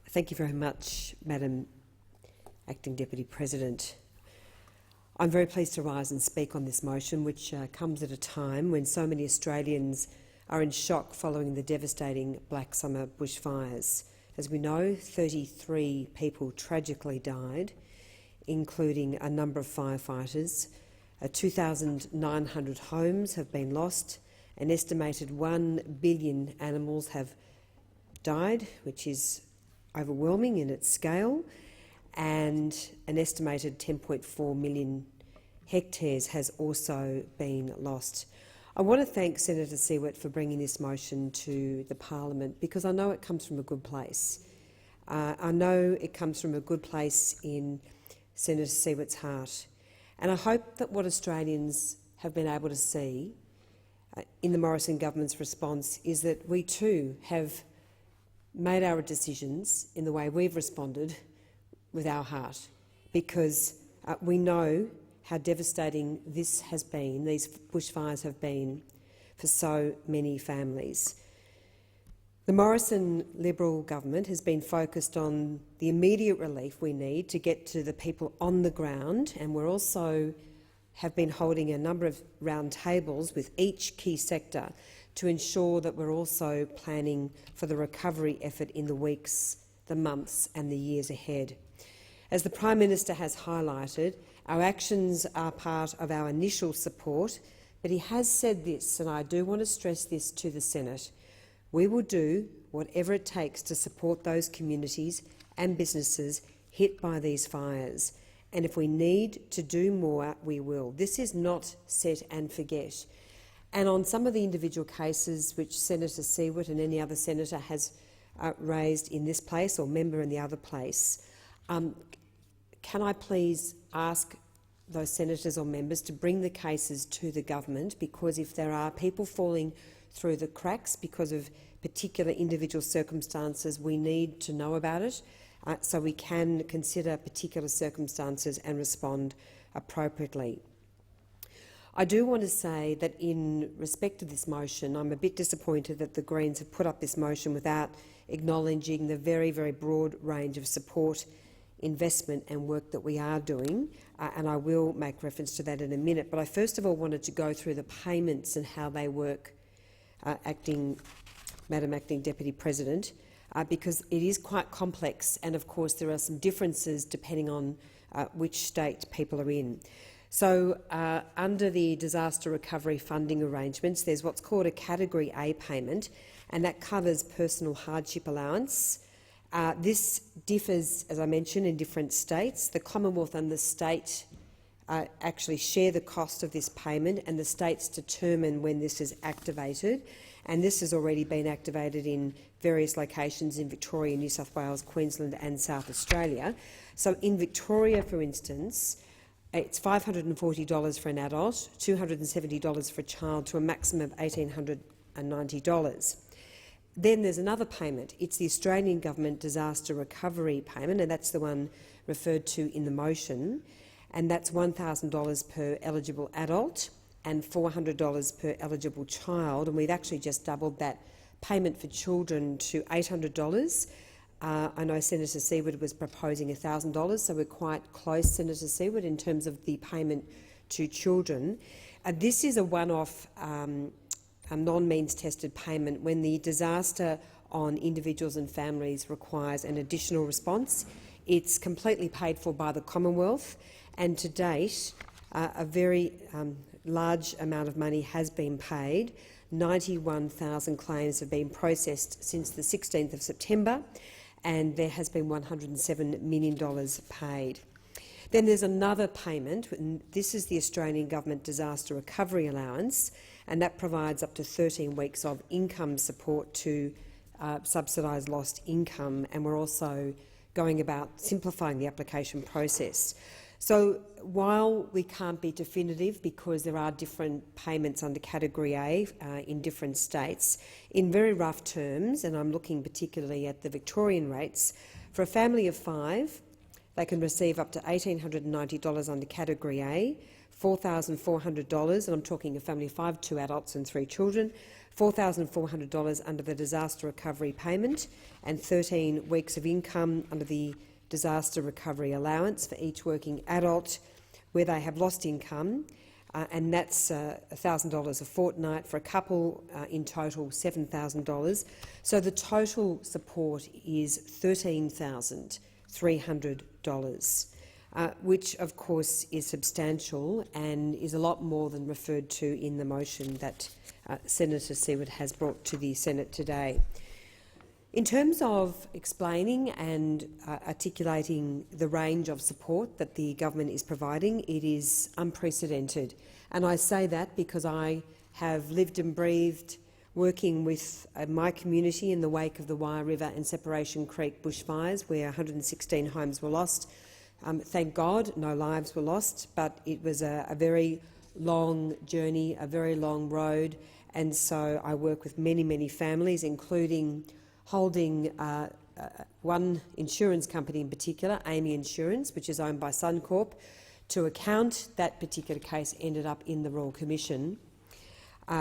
Thank you very much, Madam Acting Deputy President. I'm very pleased to rise and speak on this motion, which comes at a time when so many Australians are in shock following the devastating Black Summer bushfires. As we know, 33 people tragically died, including a number of firefighters. 2,900 homes have been lost. An estimated 1 billion animals have died, which is overwhelming in its scale, and an estimated 10.4 million hectares has also been lost. I want to thank Senator Siewert for bringing this motion to the Parliament, because I know it comes from a good place. I know it comes from a good place in Senator Siewert's heart, and I hope that what Australians have been able to see in the Morrison government's response is that we too have made our decisions in the way we've responded with our heart, because we know how devastating this has been, these bushfires have been, for so many families. The Morrison Liberal government has been focused on the immediate relief we need to get to the people on the ground, and we're also have been holding a number of round tables with each key sector to ensure that we're also planning for the recovery effort in the weeks, the months and the years ahead. As the Prime Minister has highlighted, our actions are part of our initial support, but he has said this, and I do want to stress this to the Senate: we will do whatever it takes to support those communities and businesses hit by these fires, and if we need to do more, we will. This is not set and forget. And on some of the individual cases which Senator Siewert and any other senator has raised in this place or member in the other place, can I please ask those senators or members to bring the cases to the government, because if there are people falling through the cracks because of particular individual circumstances, we need to know about it so we can consider particular circumstances and respond appropriately. I do want to say that in respect to this motion, I'm a bit disappointed that the Greens have put up this motion without acknowledging the very, very broad range of support, investment and work that we are doing, and I will make reference to that in a minute. But I first of all wanted to go through the payments and how they work, Madam Acting Deputy President, because it is quite complex, and of course there are some differences depending on which state people are in. So under the disaster recovery funding arrangements, there's what's called a Category A payment, and that covers personal hardship allowance. This differs, as I mentioned, in different states. The Commonwealth and the state actually share the cost of this payment, and the states determine when this is activated. And this has already been activated in various locations in Victoria, New South Wales, Queensland and South Australia. So in Victoria, for instance, it's $540 for an adult, $270 for a child, to a maximum of $1,890. Then there's another payment. It's the Australian Government Disaster Recovery Payment, and that's the one referred to in the motion, and that's $1,000 per eligible adult and $400 per eligible child, and we've actually just doubled that payment for children to $800. I know Senator Siewert was proposing $1,000, so we're quite close, Senator Siewert, in terms of the payment to children. This is a one-off non-means-tested payment when the disaster on individuals and families requires an additional response. It's completely paid for by the Commonwealth, and to date a very large amount of money has been paid. 91,000 claims have been processed since the 16th of September, and there has been $107 million paid. Then there's another payment, and this is the Australian Government Disaster Recovery Allowance, and that provides up to 13 weeks of income support to subsidise lost income, and we're also going about simplifying the application process. So while we can't be definitive because there are different payments under Category A in different states, in very rough terms, and I'm looking particularly at the Victorian rates, for a family of 5, they can receive up to $1,890 under Category A, $4,400, and I'm talking a family of 5, 2 adults and 3 children, $4,400 under the disaster recovery payment, and 13 weeks of income under the disaster recovery allowance for each working adult where they have lost income, and that's $1,000 a fortnight for a couple, in total $7,000. So the total support is $13,300, which of course is substantial and is a lot more than referred to in the motion that Senator Seward has brought to the Senate today. In terms of explaining and articulating the range of support that the government is providing, it is unprecedented. And I say that because I have lived and breathed working with my community in the wake of the Wye River and Separation Creek bushfires, where 116 homes were lost. Thank God no lives were lost, but it was a very long journey, a very long road, and so I work with many, many families, including holding one insurance company in particular, Amy Insurance, which is owned by Suncorp, to account. That particular case ended up in the Royal Commission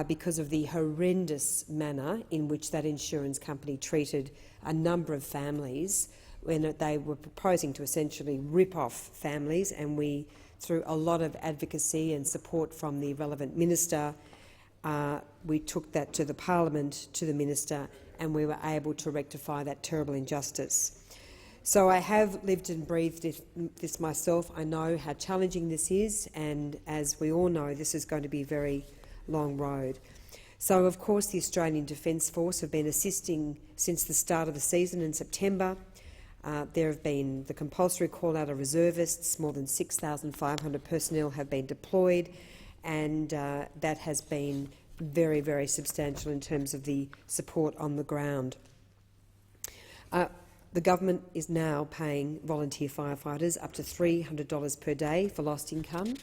because of the horrendous manner in which that insurance company treated a number of families when they were proposing to essentially rip off families, and we, through a lot of advocacy and support from the relevant minister, we took that to the Parliament, to the minister, and we were able to rectify that terrible injustice. So I have lived and breathed this myself. I know how challenging this is, and as we all know, this is going to be a very long road. So, of course, the Australian Defence Force have been assisting since the start of the season in September. There have been the compulsory call-out of reservists. More than 6,500 personnel have been deployed, and that has been very, very substantial in terms of the support on the ground. The government is now paying volunteer firefighters up to $300 per day for lost income,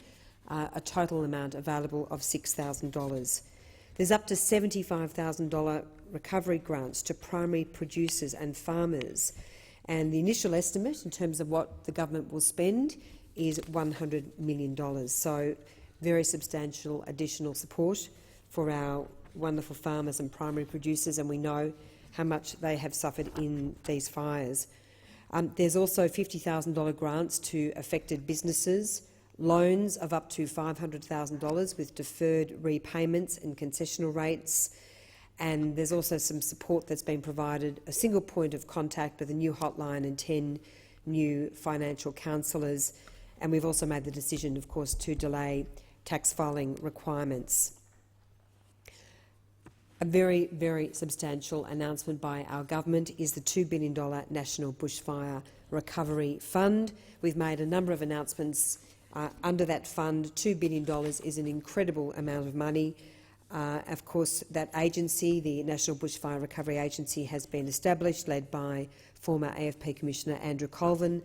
a total amount available of $6,000. There's up to $75,000 recovery grants to primary producers and farmers, and the initial estimate in terms of what the government will spend is $100 million. So very substantial additional support for our wonderful farmers and primary producers, and we know how much they have suffered in these fires. There's also $50,000 grants to affected businesses, loans of up to $500,000 with deferred repayments and concessional rates, and there's also some support that's been provided, a single point of contact with a new hotline and 10 new financial counsellors, and we've also made the decision, of course, to delay tax filing requirements. A very, very substantial announcement by our government is the $2 billion National Bushfire Recovery Fund. We've made a number of announcements under that fund. $2 billion is an incredible amount of money. Of course, that agency, the National Bushfire Recovery Agency, has been established, led by former AFP Commissioner Andrew Colvin.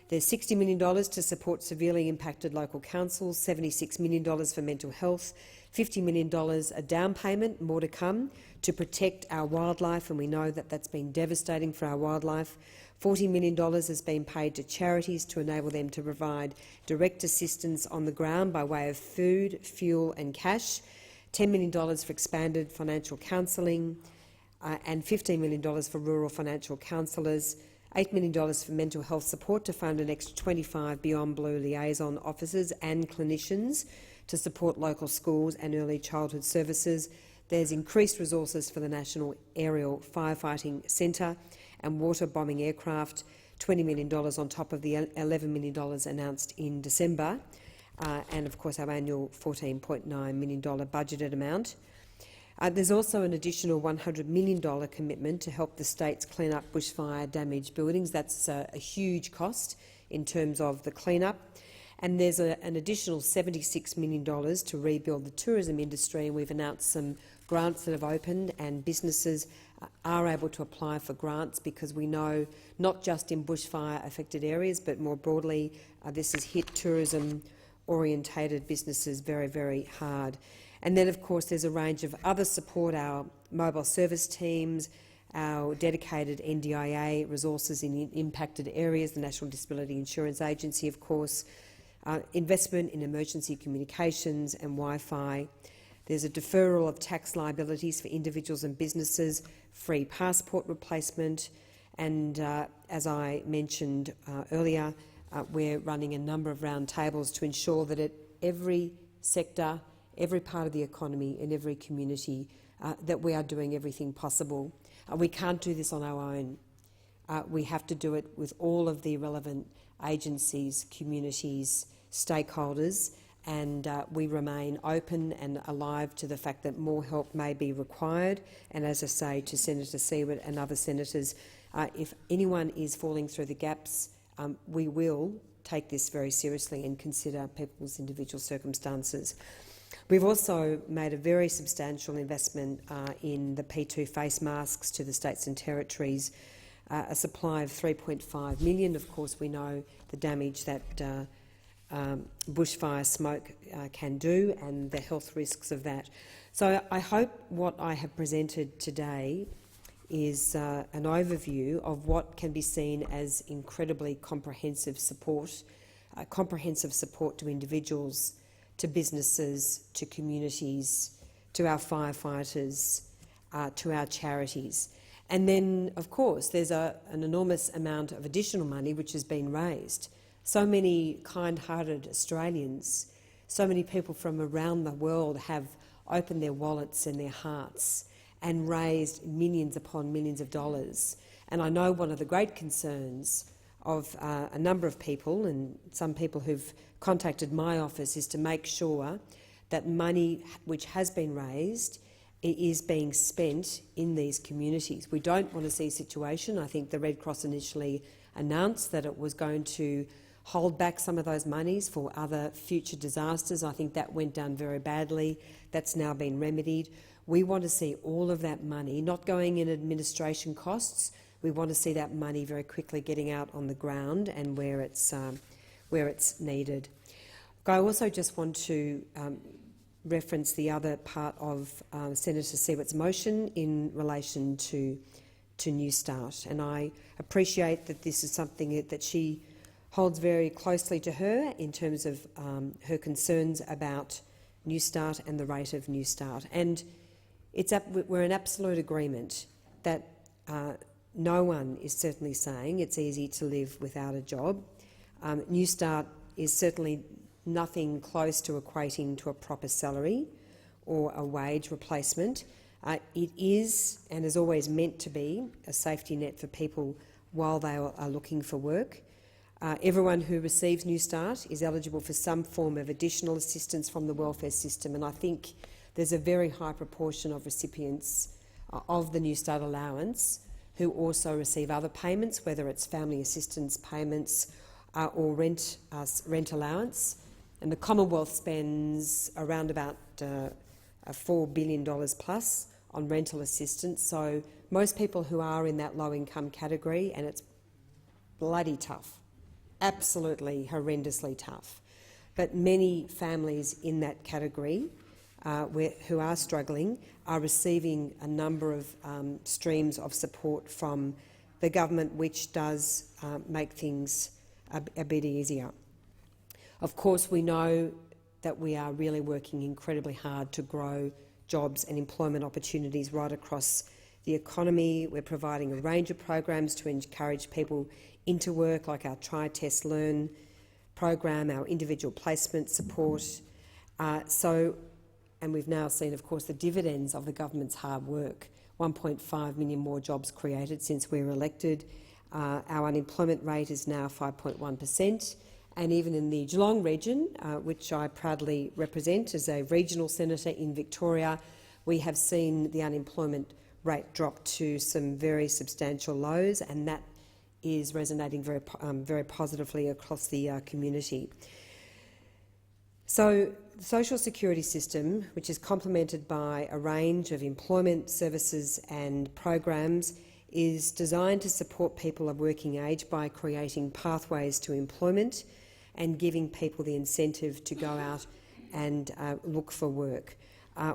There's $60 million to support severely impacted local councils, $76 million for mental health, $50 million a down payment, more to come, to protect our wildlife, and we know that that's been devastating for our wildlife. $40 million has been paid to charities to enable them to provide direct assistance on the ground by way of food, fuel and cash, $10 million for expanded financial counselling, and $15 million for rural financial counsellors, $8 million for mental health support to fund an extra 25 Beyond Blue liaison officers and clinicians to support local schools and early childhood services. There's increased resources for the National Aerial Firefighting Centre and water bombing aircraft, $20 million on top of the $11 million announced in December, and of course our annual $14.9 million budgeted amount. There's also an additional $100 million commitment to help the states clean up bushfire damaged buildings. That's a huge cost in terms of the clean-up. And there's an additional $76 million to rebuild the tourism industry, and we've announced some grants that have opened, and businesses are able to apply for grants because we know not just in bushfire-affected areas but more broadly this has hit tourism-orientated businesses very, very hard. And then, of course, there's a range of other support, our mobile service teams, our dedicated NDIA resources in impacted areas, the National Disability Insurance Agency, of course, investment in emergency communications and Wi-Fi, There's a deferral of tax liabilities for individuals and businesses, free passport replacement, and as I mentioned earlier, we're running a number of roundtables to ensure that at every sector, every part of the economy and every community, that we are doing everything possible. We can't do this on our own. We have to do it with all of the relevant agencies, communities, stakeholders, and we remain open and alive to the fact that more help may be required. And as I say to Senator Siewert and other senators, if anyone is falling through the gaps, we will take this very seriously and consider people's individual circumstances. We've also made a very substantial investment in the P2 face masks to the states and territories, a supply of 3.5 million. Of course, we know the damage that bushfire smoke can do and the health risks of that. So I hope what I have presented today is an overview of what can be seen as incredibly comprehensive support to individuals, to businesses, to communities, to our firefighters, to our charities. And then, of course, there's an enormous amount of additional money which has been raised. So many kind-hearted Australians, so many people from around the world have opened their wallets and their hearts and raised millions upon millions of dollars. And I know one of the great concerns of a number of people, and some people who've contacted my office, is to make sure that money which has been raised is being spent in these communities. We don't want to see a situation. I think the Red Cross initially announced that it was going to hold back some of those monies for other future disasters. I think that went down very badly. That's now been remedied. We want to see all of that money not going in administration costs. We want to see that money very quickly getting out on the ground and where it's needed. I also just want to reference the other part of Senator Siewert's motion in relation to Newstart, and I appreciate that this is something that she holds very closely to her in terms of her concerns about Newstart and the rate of Newstart. And we're in absolute agreement that no one is certainly saying it's easy to live without a job. Newstart is certainly nothing close to equating to a proper salary or a wage replacement. It is, and is always meant to be, a safety net for people while they are looking for work. Everyone who receives Newstart is eligible for some form of additional assistance from the welfare system, and I think there's a very high proportion of recipients of the Newstart allowance who also receive other payments, whether it's family assistance payments or rent allowance. And the Commonwealth spends around about $4 billion plus on rental assistance. So most people who are in that low-income category, and it's bloody tough, absolutely horrendously tough. But many families in that category who are struggling are receiving a number of streams of support from the government, which does make things a bit easier. Of course, we know that we are really working incredibly hard to grow jobs and employment opportunities right across the economy. We're providing a range of programs to encourage people into work, like our Try, Test, Learn program, our individual placement support. And we've now seen, of course, the dividends of the government's hard work. 1.5 million more jobs created since we were elected. Our unemployment rate is now 5.1%. And even in the Geelong region, which I proudly represent as a regional senator in Victoria, we have seen the unemployment rate drop to some very substantial lows, and that is resonating very positively across the community. So the social security system, which is complemented by a range of employment services and programs, is designed to support people of working age by creating pathways to employment and giving people the incentive to go out and look for work.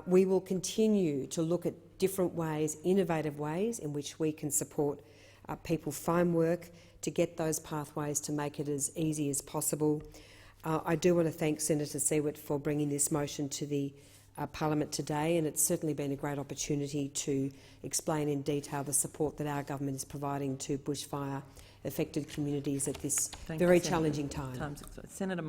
We will continue to look at different ways, innovative ways, in which we can support people find work, to get those pathways to make it as easy as possible. I do want to thank Senator Siewert for bringing this motion to the Parliament today, and it's certainly been a great opportunity to explain in detail the support that our government is providing to bushfire-affected communities at this very challenging time. Senator